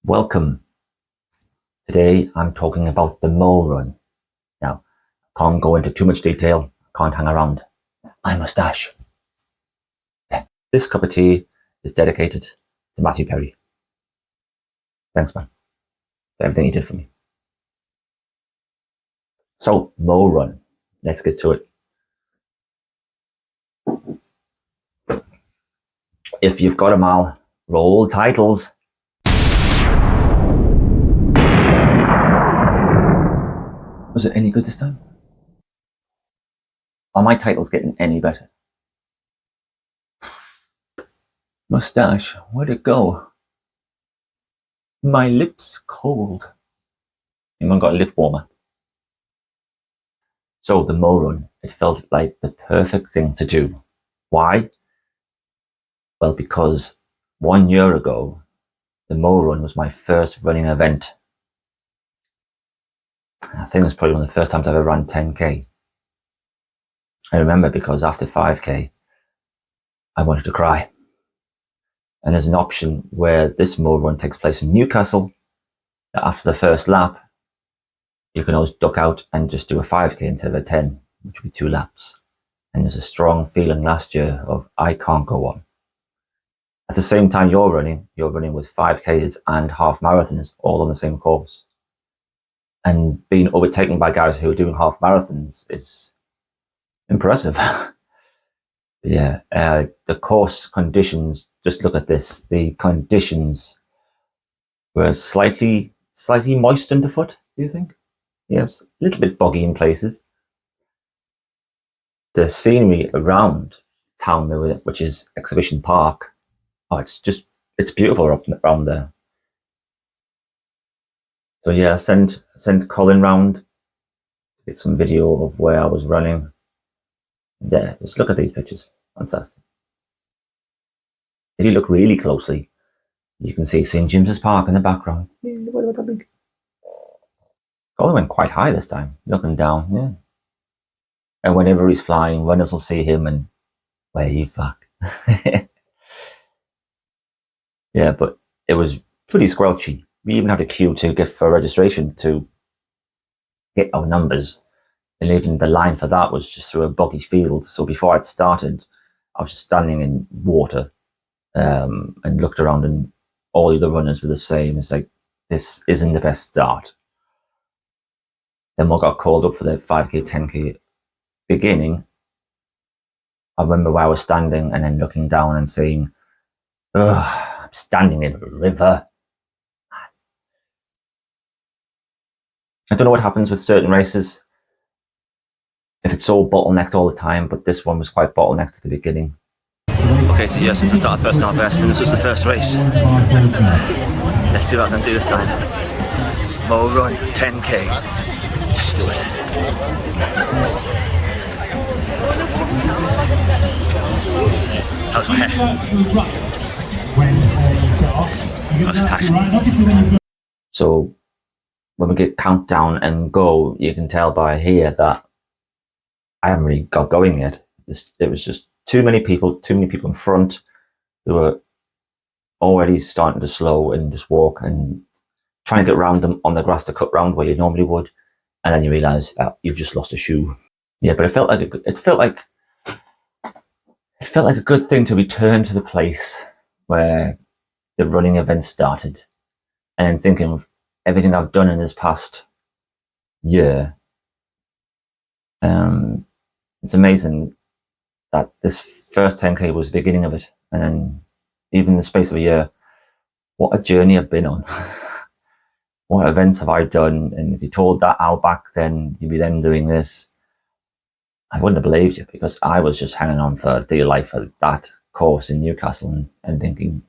Welcome. Today I'm talking about the MoRun. Now, I can't go into too much detail, I can't hang around. My moustache. This cup of tea is dedicated to Matthew Perry. Thanks, man, for everything he did for me. So, MoRun. Let's get to it. If you've got 'em all, roll titles. Was it any good this time? Are my titles getting any better? Moustache, where'd it go? My lips cold. Anyone got a lip warmer? So the MoRun, it felt like the perfect thing to do. Why? Well, because 1 year ago, the MoRun was my first running event. I think it was probably one of the first times I ever ran 10k. I remember because after 5k, I wanted to cry. And there's an option where this MoRun takes place in Newcastle. After the first lap, you can always duck out and just do a 5k instead of a 10, which would be 2 laps. And there's a strong feeling last year of I can't go on. At the same time you're running with 5Ks and half marathons all on the same course. And being overtaken by guys who are doing half marathons is impressive. Yeah, the course conditions, just look at this. The conditions were slightly moist underfoot, do you think? Yeah, it's a little bit boggy in places. The scenery around town, which is Exhibition Park, it's beautiful around there. So yeah, send Colin round to get some video of where I was running. Yeah, just look at these pictures. Fantastic. If you look really closely, you can see St. James's Park in the background. Yeah, what about that big? Colin went quite high this time, looking down, yeah. And whenever he's flying, runners will see him and wave back. Yeah, but it was pretty squelchy. We even had a queue to get for registration to get our numbers. And even the line for that was just through a boggy field. So before I'd started, I was just standing in water and looked around and all the other runners were the same. It's like, this isn't the best start. Then we got called up for the 5k, 10k beginning. I remember where I was standing and then looking down and saying, ugh, I'm standing in a river. I don't know what happens with certain races, if it's so bottlenecked all the time, but this one was quite bottlenecked at the beginning. Okay, so yeah, since I started personal best, and this was the first race. Let's see what I can do this time. MoRun 10k. Let's do it. How's my hair? So when we get countdown and go, you can tell by here that I haven't really got going yet. It was just too many people in front who were already starting to slow and just walk and trying to get around them on the grass to cut round where you normally would. And then you realise you've just lost a shoe. Yeah, but it felt like a good thing to return to the place where the running event started. And then thinking of everything I've done in this past year. It's amazing that this first 10k was the beginning of it. And then even in the space of a year, what a journey I've been on. What events have I done? And if you told that out back then, you'd be then doing this, I wouldn't have believed you, because I was just hanging on for dear life for that course in Newcastle and thinking,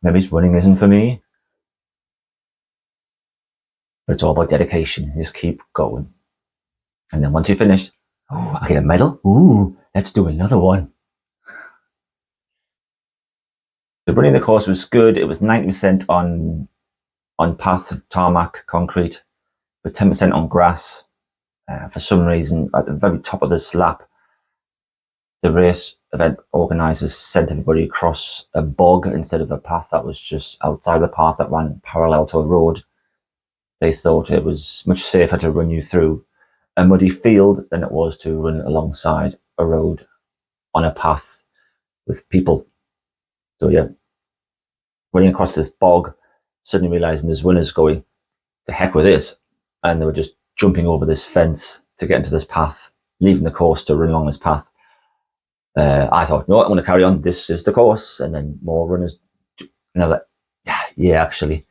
maybe running isn't for me. But it's all about dedication. You just keep going. And then once you finish, oh, I get a medal. Ooh, let's do another one. The running the course was good. It was 90% on path, tarmac, concrete, but 10% on grass. For some reason, at the very top of this lap, the race event organisers sent everybody across a bog instead of a path that was just outside the path that ran parallel to a road. They thought it was much safer to run you through a muddy field than it was to run alongside a road on a path with people. So yeah, running across this bog, suddenly realising there's runners going, the heck with this. And they were just jumping over this fence to get into this path, leaving the course to run along this path. I thought, no, I'm going to carry on. This is the course. And then more runners, like, yeah, actually,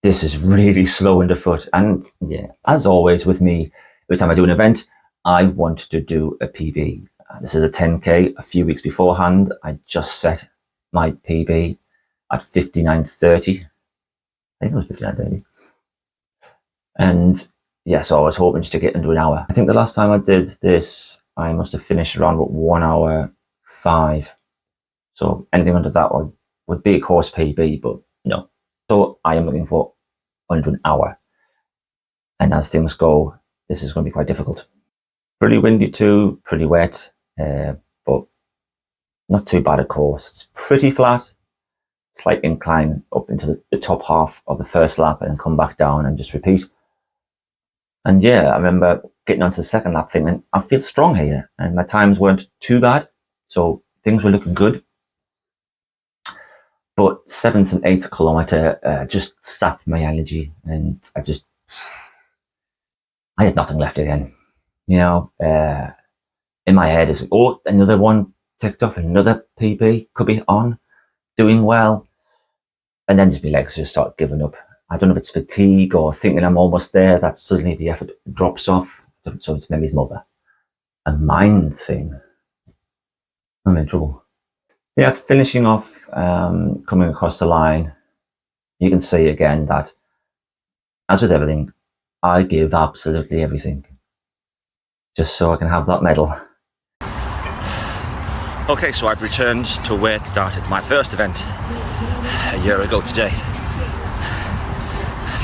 this is really slow underfoot. And yeah, as always with me, every time I do an event, I want to do a PB. This is a 10K. A few weeks beforehand, I just set my PB at 59:30. I think it was 59:30. And yeah, so I was hoping just to get into an hour. I think the last time I did this, I must have finished around about 1 hour 5. So anything under that would be a course PB, but no. So I am looking for under an hour. And as things go, this is going to be quite difficult. Pretty windy too, pretty wet, but not too bad a course. It's pretty flat, slight incline up into the top half of the first lap and come back down and just repeat. And yeah, I remember getting onto the second lap thinking, I feel strong here, and my times weren't too bad, so things were looking good. But 7th and 8th kilometre just sapped my energy, and I had nothing left again. You know, in my head is, oh, another one ticked off, another PB could be on, doing well. And then just my legs just start giving up. I don't know if it's fatigue or thinking I'm almost there, that suddenly the effort drops off. So it's maybe more a mind thing. I'm in trouble. Yeah, finishing off, coming across the line, you can see again that, as with everything, I give absolutely everything, just so I can have that medal. Okay, so I've returned to where it started, my first event a year ago today.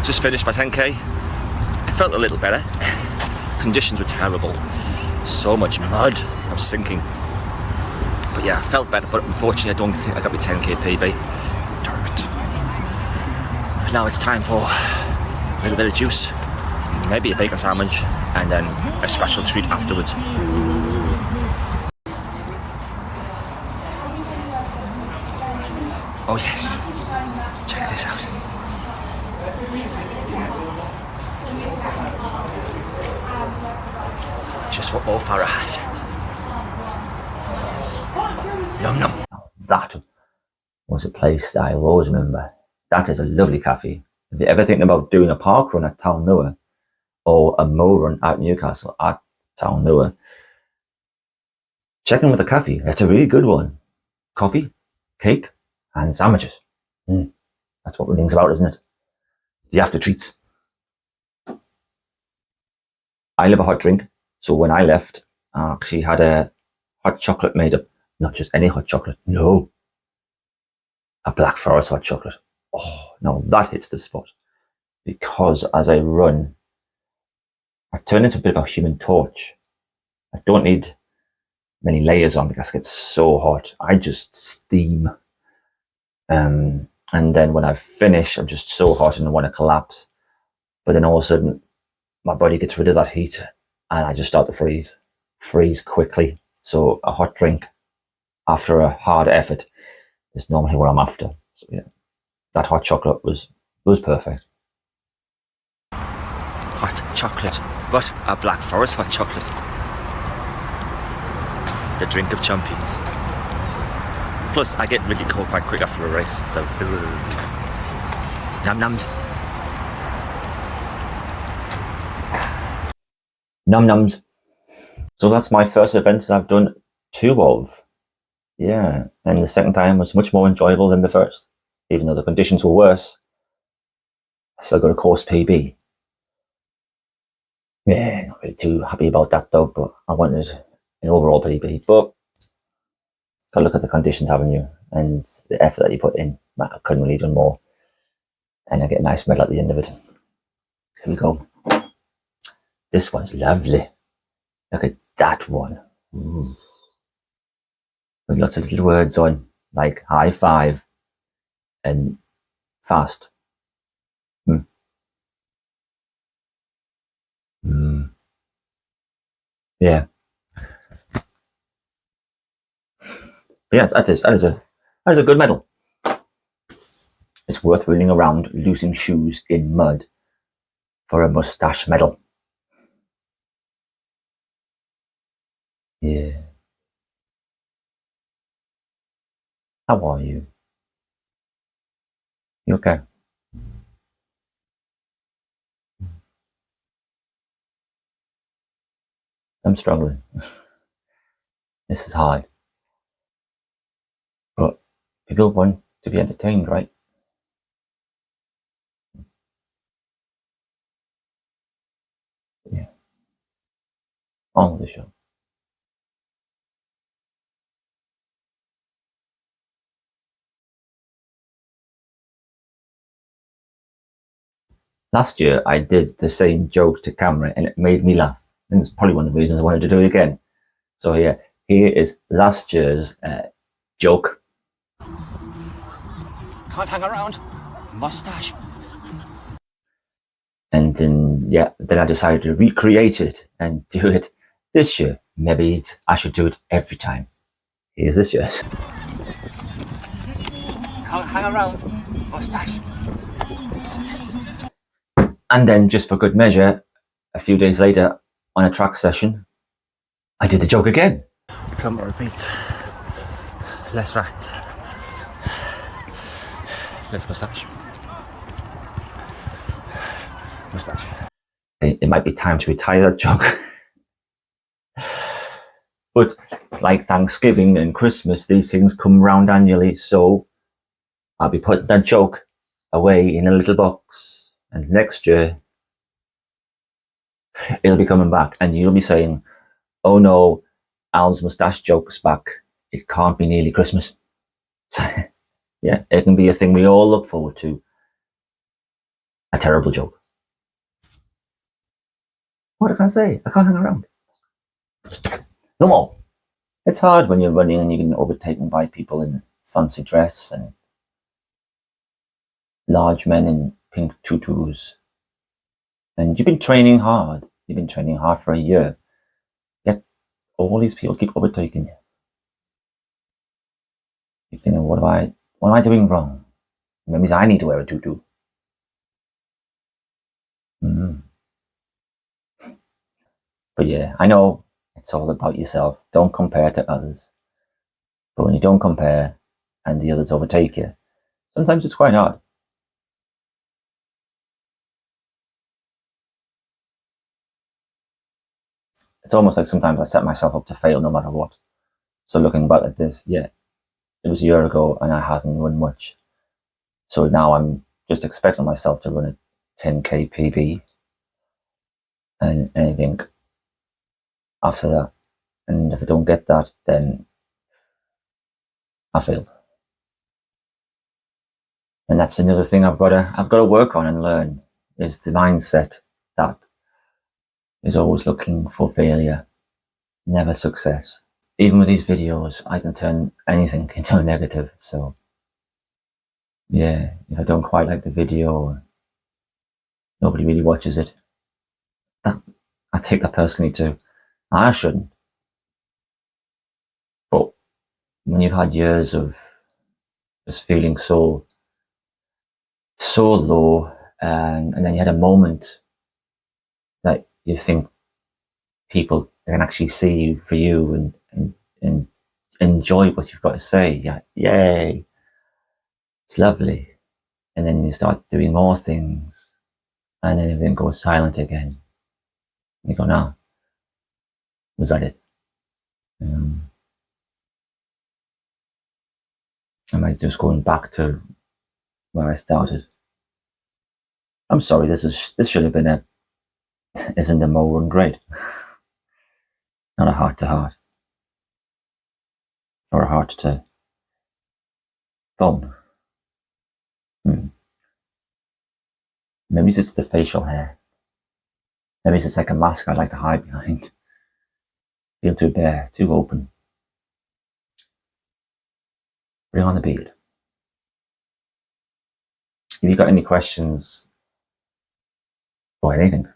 Just finished my 10K. I felt a little better. Conditions were terrible. So much mud. I was sinking. But yeah, I felt better, but unfortunately I don't think I got my 10K PB. Darn it. But now it's time for a little bit of juice, maybe a bacon sandwich, and then a special treat afterwards. Oh yes, check this out. Just what Mo Farah has. Yum yum. That was a place that I will always remember. That is a lovely cafe. If you're ever thinking about doing a park run at Town Moor or a MoRun at Newcastle at Town Moor, check in with a cafe. It's a really good one. Coffee, cake, and sandwiches. That's what running's about, isn't it? The after treats. I love a hot drink, so when I left, she had a hot chocolate made up. Not just any hot chocolate, no. A Black Forest hot chocolate. Oh, no, that hits the spot. Because as I run, I turn into a bit of a human torch. I don't need many layers on because it gets so hot. I just steam. And then when I finish, I'm just so hot and I want to collapse. But then all of a sudden, my body gets rid of that heat and I just start to freeze quickly. So a hot drink after a hard effort is normally what I'm after. So yeah, that hot chocolate was perfect. Hot chocolate, but a Black Forest hot chocolate. The drink of champions. Plus, I get really cold quite quick after a race, so num nums. Num nums. So that's my first event that I've done 2 of. Yeah, and the second time was much more enjoyable than the first. Even though the conditions were worse, I still got a course PB. Yeah, not really too happy about that though, but I wanted an overall PB. But gotta look at the conditions, haven't you? And the effort that you put in. I couldn't really have done more. And I get a nice medal at the end of it. Here we go. This one's lovely. Look at that one. Ooh. with lots of little words on, like high five and fast. Yeah. But yeah, that is a good medal. It's worth rolling around losing shoes in mud for a moustache medal. Yeah. How are you? You okay? I'm struggling. This is hard. But people want to be entertained, right? Yeah. On with the show. Last year, I did the same joke to camera and it made me laugh. And it's probably one of the reasons I wanted to do it again. So yeah, here is last year's joke. Can't hang around. Mustache. And then I decided to recreate it and do it this year. Maybe I should do it every time. Here's this year's. Can't hang around. Mustache. And then, just for good measure, a few days later, on a track session, I did the joke again. Come on, repeat. Less rats. Less mustache. Mustache. It might be time to retire that joke. But like Thanksgiving and Christmas, these things come round annually, so I'll be putting that joke away in a little box. And next year, it'll be coming back, and you'll be saying, oh no, Alan's moustache joke's back. It can't be nearly Christmas. Yeah, it can be a thing we all look forward to. A terrible joke. What can I say? I can't hang around. No more. It's hard when you're running and you're getting overtaken by people in fancy dress and large men in pink tutus. And you've been training hard. You've been training hard for a year. Yet all these people keep overtaking you. You're thinking, what am I doing wrong? That means I need to wear a tutu. But yeah, I know it's all about yourself. Don't compare to others. But when you don't compare and the others overtake you, sometimes it's quite hard. It's almost like sometimes I set myself up to fail no matter what. So looking back at this, yeah, it was a year ago and I hadn't run much. So now I'm just expecting myself to run a 10k PB and anything after that. And if I don't get that, then I failed. And that's another thing I've got to work on and learn, is the mindset that is always looking for failure, never success. Even with these videos, I can turn anything into a negative. So yeah, if I don't quite like the video, nobody really watches it, I take that personally too. I shouldn't. But when you've had years of just feeling so low, and then you had a moment that you think people can actually see you for you and enjoy what you've got to say. Yeah, yay, it's lovely. And then you start doing more things, and then everything goes silent again. You go, no, was that it? Am I just going back to where I started? I'm sorry, this should have been isn't the MoRun great? Not a heart to heart. Or a heart to phone. Maybe it's just the facial hair. Maybe it's just like a mask I like to hide behind. Feel too bare, too open. Bring on the beard. If you've got any questions or anything,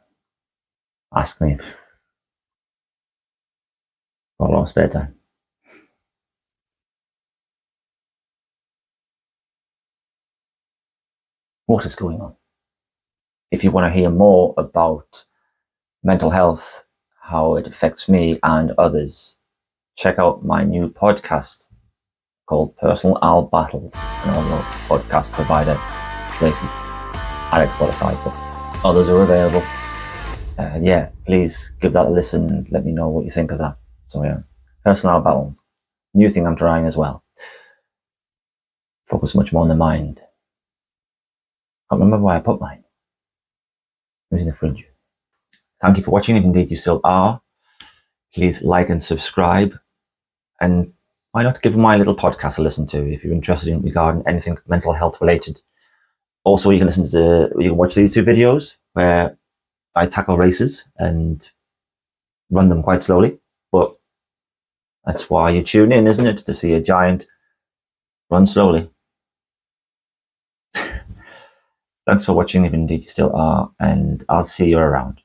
ask me. Got a lot of spare time. What is going on? If you want to hear more about mental health, how it affects me and others, check out my new podcast called Personal Al Battles and all your podcast provider places. I like Spotify, but others are available. Yeah, please give that a listen and let me know what you think of that. So yeah, Personal Al Battles, new thing I'm trying as well. Focus much more on the mind. Can't remember why I put mine. It was in the fridge. Thank you for watching, if indeed you still are. Please like and subscribe. And why not give my little podcast a listen to if you're interested in regarding anything mental health related. Also, you can watch these two videos where I tackle races and run them quite slowly. But that's why you tune in, isn't it? To see a giant run slowly. Thanks for watching, if indeed you still are, and I'll see you around.